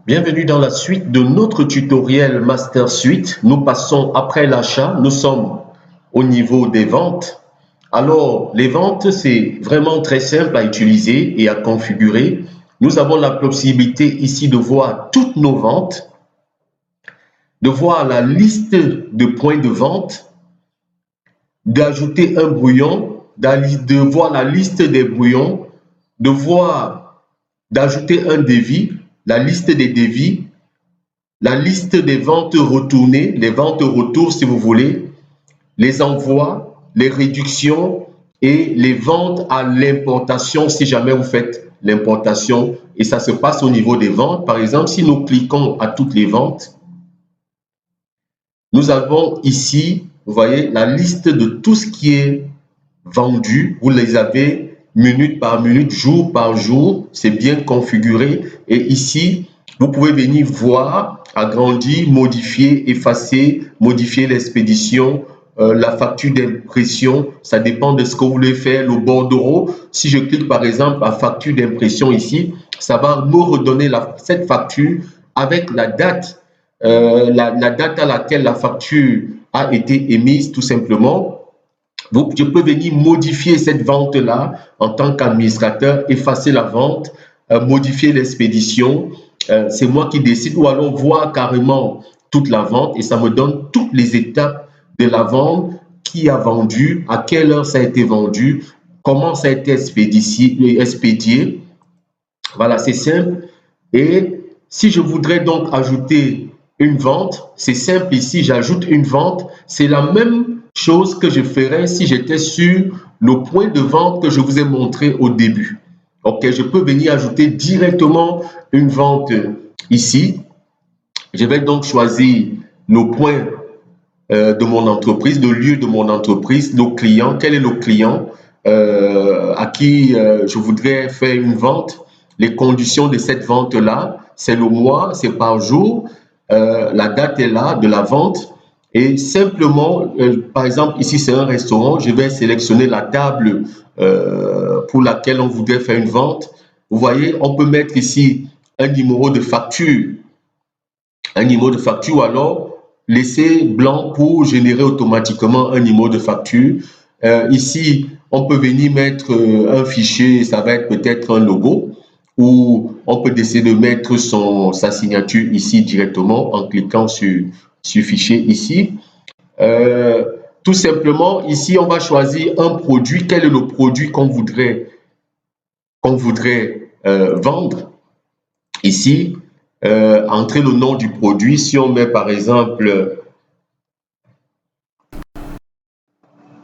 Bienvenue dans la suite de notre tutoriel Master Suite. Nous passons après l'achat, nous sommes au niveau des ventes. Alors, les ventes, c'est vraiment très simple à utiliser et à configurer. Nous avons la possibilité ici de voir toutes nos ventes, de voir la liste de points de vente, d'ajouter un brouillon, de voir la liste des brouillons, d'ajouter un devis, la liste des devis, la liste des ventes retournées, les ventes retour si vous voulez, les envois, les réductions et les ventes à l'importation si jamais vous faites l'importation et ça se passe au niveau des ventes. Par exemple, si nous cliquons à toutes les ventes, nous avons ici, vous voyez, la liste de tout ce qui est vendu. Vous les avez minute par minute, jour par jour. C'est bien configuré. Et ici, vous pouvez venir voir, agrandir, modifier, effacer, modifier l'expédition, la facture d'impression. Ça dépend de ce que vous voulez faire, le bordereau. Si je clique par exemple à facture d'impression ici, ça va me redonner cette facture avec la date, la date à laquelle la facture a été émise tout simplement. Donc, je peux venir modifier cette vente-là en tant qu'administrateur, effacer la vente, modifier l'expédition. C'est moi qui décide ou alors voir carrément toute la vente et ça me donne toutes les étapes de la vente, qui a vendu, à quelle heure ça a été vendu, comment ça a été expédié. Voilà, c'est simple. Et si je voudrais donc ajouter une vente, c'est simple ici, j'ajoute une vente, c'est la même chose que je ferais si j'étais sur le point de vente que je vous ai montré au début. Ok, je peux venir ajouter directement une vente ici. Je vais donc choisir le point de mon entreprise, le lieu de mon entreprise, le client, quel est le client à qui je voudrais faire une vente, les conditions de cette vente-là, c'est le mois, c'est par jour, la date est là de la vente et simplement, par exemple, ici c'est un restaurant, je vais sélectionner la table pour laquelle on voudrait faire une vente. Vous voyez, on peut mettre ici un numéro de facture, ou alors laisser blanc pour générer automatiquement un numéro de facture. Ici, on peut venir mettre un fichier, ça va être peut-être un logo, ou on peut décider de mettre sa signature ici directement en cliquant sur fichier ici. Tout simplement, ici, on va choisir un produit. Quel est le produit qu'on voudrait vendre? Ici, entrer le nom du produit. Si on met par exemple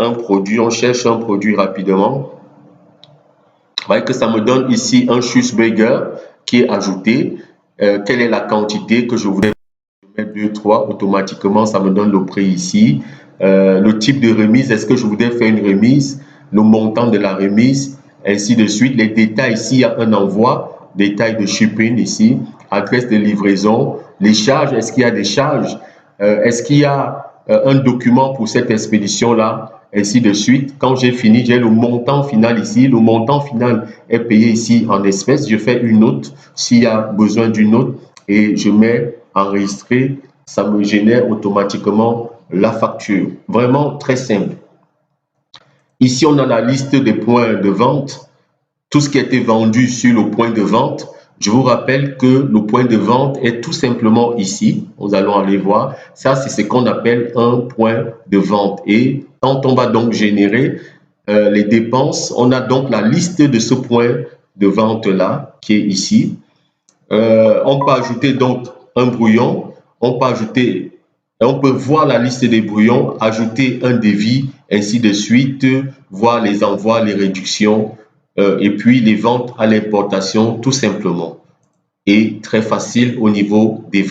un produit, on cherche un produit rapidement. Vous voyez que ça me donne ici un cheeseburger qui est ajouté. Quelle est la quantité que je voudrais mettre 2, 3, automatiquement, ça me donne le prix ici. Le type de remise, est-ce que je voudrais faire une remise? Le montant de la remise, ainsi de suite. Les détails, ici, il y a un envoi, détail de shipping ici, adresse de livraison, les charges, est-ce qu'il y a des charges? Est-ce qu'il y a un document pour cette expédition-là? Ainsi de suite. Quand j'ai fini, j'ai le montant final ici. Le montant final est payé ici en espèces. Je fais une note s'il y a besoin d'une note et je mets enregistrer. Ça me génère automatiquement la facture. Vraiment très simple. Ici, on a la liste des points de vente. Tout ce qui a été vendu sur le point de vente. Je vous rappelle que le point de vente est tout simplement ici. Nous allons aller voir. Ça, c'est ce qu'on appelle un point de vente. Et quand on va donc générer les dépenses, on a donc la liste de ce point de vente-là qui est ici. On peut ajouter donc un brouillon. On peut voir la liste des brouillons, ajouter un devis, ainsi de suite, voir les envois, les réductions, et puis les ventes à l'importation tout simplement. Et très facile au niveau des ventes.